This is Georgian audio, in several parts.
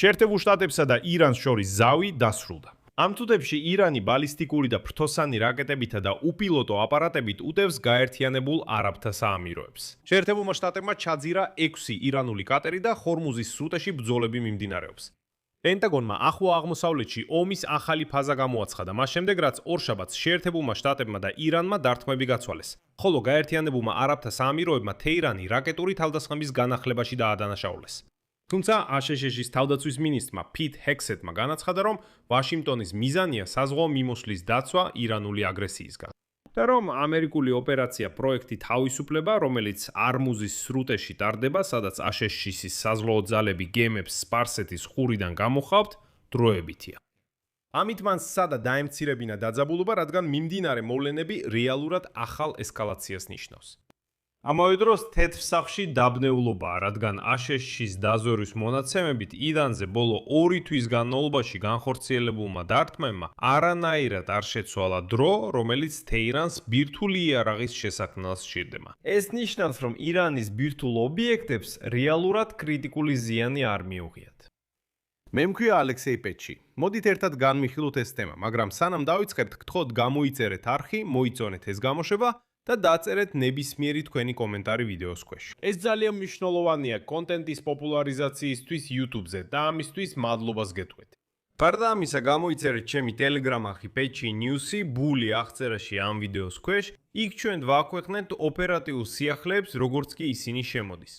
შეერთებულ შტატებსა და ირანს შორის ზავი დასრულდა. ამ თვეებში ირანი ბალისტიკური და ფრთოსანი რაკეტებითა და უპილოტო აპარატებით უდევს გაერთიანებულ არაბთა საამიროებს. შეერთებულმა შტატებმა ჩაძირა 6 ირანული კატერი და ხორმუზის სრუტეში ბრძოლები მიმდინარეობს. პენტაგონმა ახლო აღმოსავლეთში ომის ახალი ფაზა გამოაცხადა, მას შემდეგ რაც ორშაბათს შეერთებულმა შტატებმა და ირანმა დარტყმები გაცვალეს, ხოლო გაერთიანებულმა არაბთა საამიროებმა თეირანი რაკეტური თავდასხმების განახლებაში დაადანაშაულეს. თუმცა აშშ-ის თავდაცვის მინისტრმა პიტ ჰექსეტმა განაცხადა, რომ ვაშინგტონის მიზანია საზღვაო მიმოსვლის დაცვა ირანული აგრესიისგან. და რომ ამერიკული ოპერაცია პროექტი თავისუფლება, რომელიც არმუზის სრუტეში ტარდება, სადაც აშშ-ის საზღვაო ძალები გემებს სპარსეთის ყურიდან გამოხავთ, დროებითია. ამით მან სცადა დაემცირებინა დაძაბულობა, რადგან მიმდინარე მოვლენები რეალურად ახალ ესკალაციას ნიშნავს. ამავე დროს თეთრ სახლში დაბნეულობაა, რადგან აშშ-ის დაზვერვის მონაცემებით ირანზე ბოლო 2 თვის განმავლობაში განხორციელებულმა დარტყმებმა არანაირად არ შეცვალა დრო, რომელიც თეირანს ბირთვული იარაღის შესაქმნელს სჭირდება. ეს ნიშნავს, რომ ირანის ბირთვულ ობიექტებს რეალურად კრიტიკული ზიანი არ მიუღიათ. მე მქვია ალექსეი პეჩი. მოდით ერთად განვიხილოთ ეს თემა, მაგრამ სანამ დავიწყებთ, გთხოვთ გამოიწერეთ არხი, მოიწონეთ ეს გამოშვება და დაწერეთ ნებისმიერი თქვენი კომენტარი ვიდეოს ქვეშ. ეს ძალიან მნიშვნელოვანია კონტენტის პოპულარიზაციისთვის YouTube-ზე და ამისთვის მადლობას გეტყვით. გარდა ამისა, გამოიწერეთ ჩემი Telegram არხი Pechi News-ი, ბული აღწერაში ამ ვიდეოს ქვეშ, იქ ჩვენ ვაქვეყნებთ ოპერატიულ სიახლეებს, როგორც კი ისინი შემოდის.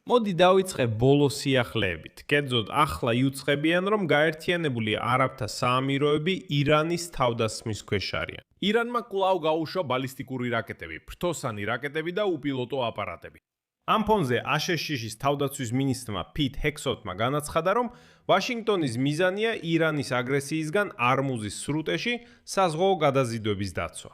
მოდი დავიწყებ ბოლო სიახლეებით. კერძოდ, ახლა იუწყებიან, რომ გაერთიანებული არაბთა საამიროები ირანის თავდასხმის ქვეშ არიან. ირანმა კვლავ გაუშვა ბალისტიკური რაკეტები, ფრთოსანი რაკეტები და უპილოტო აპარატები. ამ ფონზე აშშ-ის თავდაცვის მინისტრმა პიტ ჰექსეტმა განაცხადა, რომ ვაშინგტონის მიზანია ირანის აგრესიისგან არმუზის სრუტეში საზღვაო გადაზიდვების დაცვა.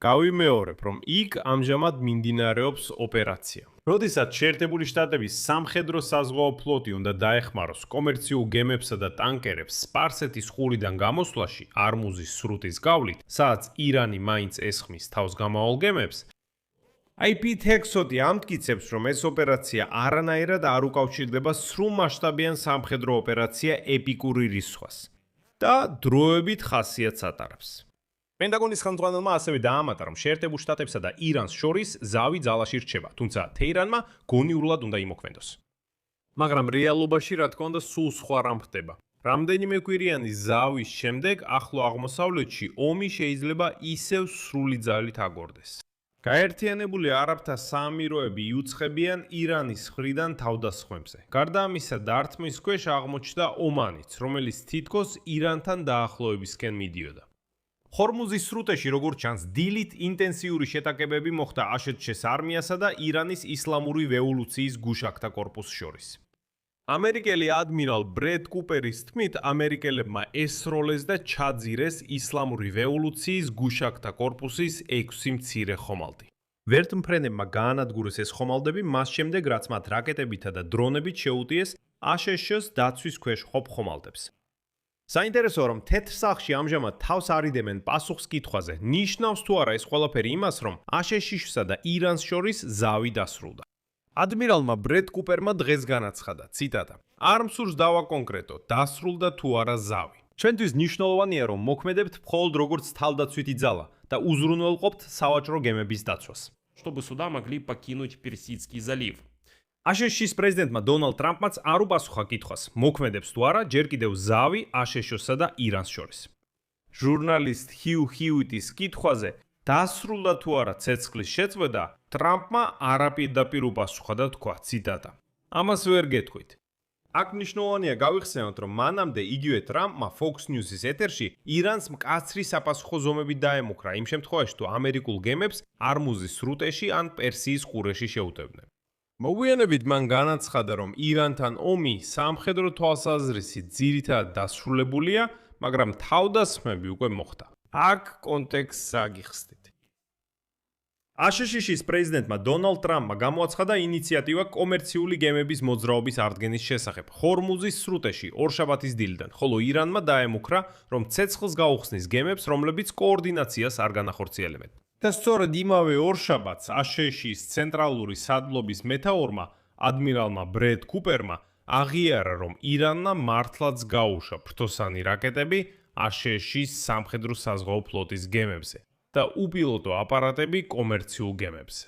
გავიმეორებ, რომ იქ ამჟამად მიმდინარეობს ოპერაცია. როდესაც შეერთებული შტატების სამხედრო საზღვაო ფლოტი უნდა დაეხმაროს კომერციულ გემებსა და ტანკერებს სპარსეთის ყურიდან გამოსვლაში არმუზის სრუტის გავლით, სადაც ირანი მაინც ესხმის თავს გამავალ გემებს, პიტ ჰექსეტი ამტკიცებს, რომ ეს ოპერაცია არანაირად არ უკავშირდება სრულმასშტაბიან სამხედრო ოპერაცია ეპიკური რისხვას და დროებით ხასიათს ატარებს. პენტაგონის ხელმძღვანელმა ასევე დაამატა, რომ შეერთებულ შტატებსა და ირანს შორის ზავი ძალაში რჩება, თუმცა თეირანმა გონივრულად უნდა იმოქმედოს. მაგრამ რეალობაში, რა თქმა უნდა, სულ სხვა რამ ხდება. რამდენიმე კვირიანი ზავის შემდეგ ახლო აღმოსავლეთში ომი შეიძლება ისევ სრული ძალით აგორდეს. გაერთიანებული არაბთა საამიროები იუწყებიან ირანის მხრიდან თავდასხმებზე. გარდა ამისა, დარტყმის ქვეშ აღმოჩნდა ომანიც, რომელიც თითქოს ირანთან დაახლოებისკენ მიდიოდა. ხორმუზის სრუტეში, როგორც ჩანს, დილით ინტენსიური შეტაკებები მოხდა აშშ-ის არმიასა და ირანის ისლამური რევოლუციის გუშაკთა კორპუსს შორის. ამერიკელი ადმირალ ბრედ კუპერის თქმით, ამერიკელებმა ესროლეს და ჩაძირეს ისლამური რევოლუციის გუშაკთა კორპუსის 6 მცირე ხომალდი. ვერტმფრენებმა გაანადგურეს ეს ხომალდები მას შემდეგ, რაც მათ რაკეტებითა და დრონებით შეუტიეს აშშ-ს დაცვის ქვეშ ხობ ხომალდებს. საინტერესოა, რომ თეთრ სახლში ამჟამად თავს არიდებენ პასუხს კითხვაზე, ნიშნავს თუ არა ეს ყველაფერი იმას, რომ აშშ-სა და ირანს შორის ზავი დასრულდა. ადმირალმა ბრედ კუპერმა დღეს განაცხადა, ციტატა: არ მსურს დავაკონკრეტო, დასრულდა თუ არა ზავი. ჩვენთვის მნიშვნელოვანია, რომ მოქმედებთ მხოლოდ როგორც თავდაცვითი ძალა და უზრუნველყოფთ სავაჭრო გემების დაცვას. чтобы суда могли покинуть Персидский залив. აშშ-ის პრეზიდენტმა დონალდ ტრამპმაც არ უპასუხა კითხვას, მოქმედებს თუ არა ჯერ კიდევ ზავი აშშ-სა და ირანს შორის. ჟურნალისტ ჰიუ ჰიუიტის კითხვაზე, დასრულდა თუ არა ცეცხლის შეწყვეტა, ტრამპმა არაპირდაპირ უპასუხა და თქვა, ციტატა: ამას ვერ გეტყვით. აქ მნიშვნელოვანია გავიხსენოთ, რომ მანამდე იგივე ტრამპმა Fox News-ის ეთერში ირანს მკაცრი საპასუხო ზომები დაემუქრა იმ შემთხვევაში, თუ ამერიკულ გემებს არმუზის სრუტეში ან პერსიის ყურეში შეუტევდნენ. მოგვიანებით მან განაცხადა, რომ ირანთან ომი სამხედრო თვალსაზრისით ძირითადად დასრულებულია, მაგრამ თავდასხმები უკვე მოხდა. აქ კონტექსტს აგიხსნით. აშშ-ის პრეზიდენტმა დონალდ ტრამპმა გამოაცხადა ინიციატივა კომერციული გემების მოძრაობის ადგენის შესახებ ხორმუზის სრუტეში ორშაბათის დილიდან, ხოლო ირანმა დაემუქრა, რომ ცეცხლს გაუხსნის გემებს, რომლებიც კოორდინაციას არ განახორციელებენ. და სწორედ იმავე ორშაბათს აშშ-ის ცენტრალური სადლობის მეთაურმა, ადმირალმა ბრედ კუპერმა, აღიარა, რომ ირანმა მართლაც გაუშვა ფრთოსანი რაკეტები აშშ-ის სამხედრო საზღვაო ფლოტის გემებზე და უპილოტო აპარატები კომერციულ გემებზე.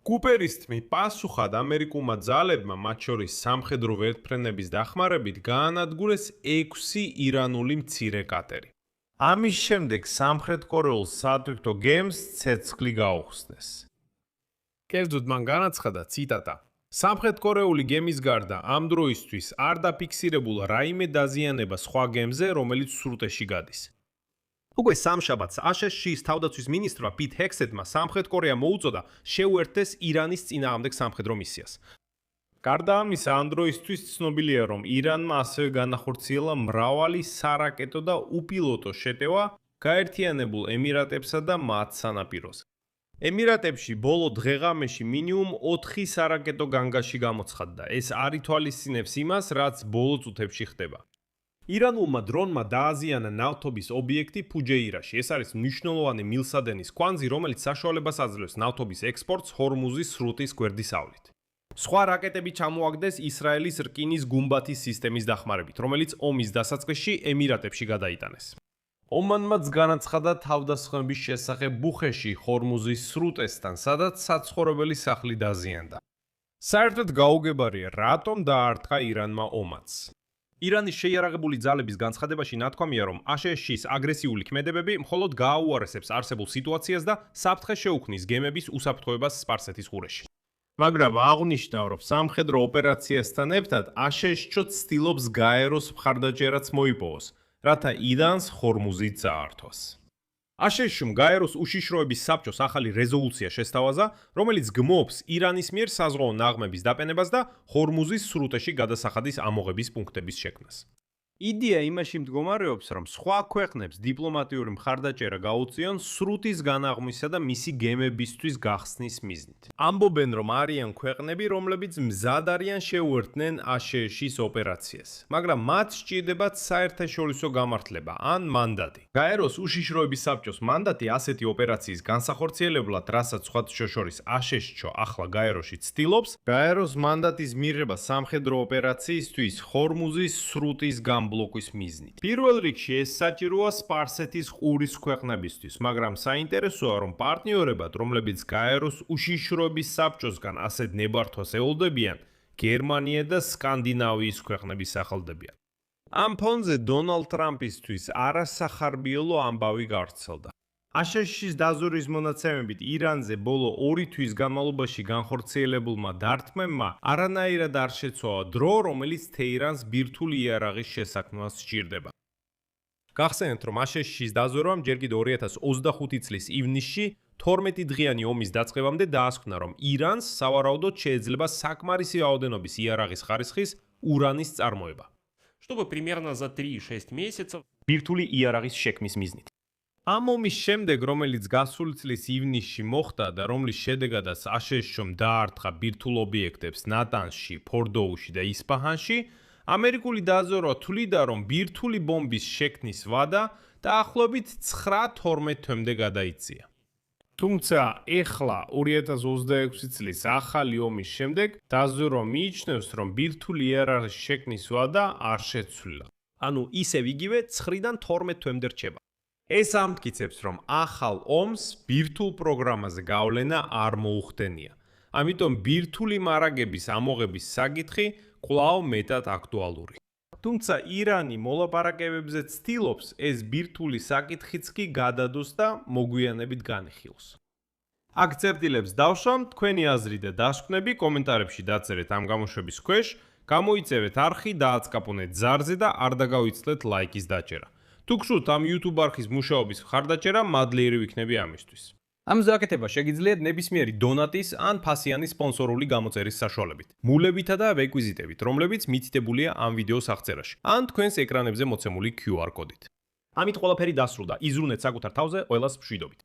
კუპერის თქმით, პასუხად ამერიკულმა ძალებმა, მათ შორის სამხედრო ვერტმფრენების დახმარებით, გაანადგურეს 6 ირანული მცირე კატერი. ამის შემდეგ სამხრეთ კორეულ სათვიქთო გემს ცეცხლი გაუხსნეს. კერძოდ მან განაცხადა, ციტატა: სამხრეთ კორეული გემის გარდა ამ დროისთვის არ დაფიქსირებულ რაიმე დაზიანება სხვა გემზე, რომელიც სრუტეში გადის. უკვე სამშაბათს აშშ-ის თავდაცვის მინისტრმა პიტ ჰექსეტმა სამხრეთ კორეა მოუწოდა შეუერთდეს ირანის წინააღმდეგ სამხედრო მისიას. გარდა ამისა, ამ დროისთვის ცნობილია, რომ ირანმა ასევე განახორციელა მრავალი სარაკეტო და უპილოტო შეტევა გაერთიანებულ ემირატებსა და მათ სანაპიროზე. ემირატებში ბოლო დღეღამეში მინიმუმ 4 სარაკეტო განგაში გამოცხადდა. ეს არ ითვალისწინებს იმას, რაც ბოლო წუთებში ხდება. ირანულმა დრონმა დააზიანა ნავთობის ობიექტი ფუჯეირაში. ეს არის მნიშვნელოვანი მილსადენის კვანძი, რომელიც საშუალებას აძლევს ნავთობის ექსპორტს ჰორმუზის სრუტის გვერდის ავლით. სხვა რაკეტები ჩამოაგდეს ისრაელის რკინის გუმბათის სისტემის დახმარებით, რომელიც ომის დასაწყისში ემირატებში გადაიტანეს. ომანმაც განაცხადა თავდასხმების შესახებ ბუხეში, ჰორმუზის სრუტესთან, სადაც საცხოვრებელი სახლი დაზიანდა. საერთოდ გაუგებარია, რატომ დაარტყა ირანმა ომაც. ირანის შეიარაღებული ძალების განცხადებაში ნათქვამია, რომ აშშ-ის აგრესიული ქმედებები მხოლოდ გააუარესებს არსებულ სიტუაციას და საფრთხეს შეუქმნის გემების უსაფრთხოებას სპარსეთის ყურეში. მაგრამ აღნიშნა, რომ სამხედრო ოპერაციასთან ერთად აშშ-ო ცდილობს გაეროს მხარდაჭერაც მოიპოვოს, რათა ირანს ჰორმუზი წაართვას. აშშ-მ გაეროს უშიშროების საბჭოს ახალი რეზოლუცია შესთავაზა, რომელიც გმობს ირანის მიერ საზღვაო ნაღმების დაპენებას და ჰორმუზის სრუტეში გადასახადის ამოღების პუნქტების შექმნას. იდეა იმაში მდგომარეობს, რომ სხვა ქვეყნებს დიპლომატიური მხარდაჭერა გაუწიონ სრუტის განაღმვისა და მისი გემებისთვის გახსნის მიზნით. ამბობენ, რომ არიან ქვეყნები, რომლებიც მზად არიან შეუერთდნენ აშშ-ის ოპერაციას, მაგრამ მათ სჭირდებათ საერთაშორისო გამართლება ან მანდატი. გაეროს უშიშროების საბჭოს მანდატი ასეთი ოპერაციის განსახორციელებლად, რასაც სხვადასხვა შორის აშშ-ო ახლა გაეროში ცდილობს, გაეროს მანდატის მიღება სამხედრო ოპერაციისთვის ჰორმუზის სრუტის ბლოკის მიზნით. პირველ რიგში ეს საჭიროა სპარსეთის ყურის ქვეყნებისთვის, მაგრამ საინტერესოა, რომ პარტნიორებად, რომლებიც გაეროს უშიშროების საბჭოსგან ასეთ ნებართვას ეულდებიან, გერმანია და სკანდინავიის ქვეყნები სახელდებიან. ამ ფონზე დონალდ ტრამპისთვის არასახარბიელო ამბავი გავრცელდა. აშშ-ის დაზვერვის მონაცემებით ირანზე ბოლო 2 თვის განმავლობაში განხორციელებულმა დარტყმებმა არანაირად არ შეცვალა დრო, რომელიც თეირანს ბირთვული იარაღის შესაქმნას სჭირდება. გახსენებთ, რომ აშშ-ის დაზვერვამ ჯერ კიდევ 2025 წლის ივნისში 12 დღიანი ომის დაწყებამდე დაასკვნა, რომ ირანს სავარაუდოდ შეიძლება საკმარისი რაოდენობის იარაღის ხარისხის ურანის წარმოება. Чтобы примерно за 3-6 месяцев ბირთვული იარაღის შექმნის მიზნით. ამ ომის შემდეგ, რომელიც გასული წლის ივნისში მოხდა და რომლის შედეგადაც აშშ-მ დაარტყა ბირთვულ ობიექტებს ნატანზში, ფორდოუში და ისპაჰანში, ამერიკული დაზვერვა თვლიდა, რომ ბირთვული ბომბის შექმნის ვადა დაახლოებით 9-12 თვემდე გადაიწია. თუმცა, ეხლა 2026 წლის ახალი ომის შემდეგ დაზვერვა მიიჩნევს, რომ ბირთვული იარაღის შექმნის ვადა არ შეცვლილა. ანუ ისევ იგივე 9-დან 12 თვემდე რჩება. ეს ამტკიცებს, რომ ახალ ომს ბირთვულ პროგრამაზე გავლენა არ მოუხდენია. ამიტომ ბირთვული მარაგების ამოღების საკითხი კვლავ მეტად აქტუალური. თუმცა ირანი მოლაპარაკებებზე ცდილობს ეს ბირთვული საკითხიც კი გადადოს და მოგვიანებით განიხილოს. აქ წერტილებს დავშვამ, თქვენი აზრი და დასკვნები კომენტარებში დაწერეთ ამ გამოშვების ქვეშ, გამოიწევეთ არხი, დააწკაპონეთ ზარზე და არ დაგავიცლეთ ლაიკის დაჭერა. თუ გსურთ ამ YouTube არხის მუშაობის მხარდაჭერა, მადლიერი ვიქნები ამისთვის. ამაზე აკეთება შეგიძლიათ ნებისმიერი დონატის ან ფასიანი სპონსორული გამოწერის საშუალებით, მულებითა და რეკვიზიტებით, რომლებიც მითითებულია ამ ვიდეოს აღწერაში, ან თქვენს ეკრანებზე მოცემული QR კოდით. ამით ყველაფერი დასრულდა. იზრუნეთ საკუთარ თავზე, ყველას მშვიდობით.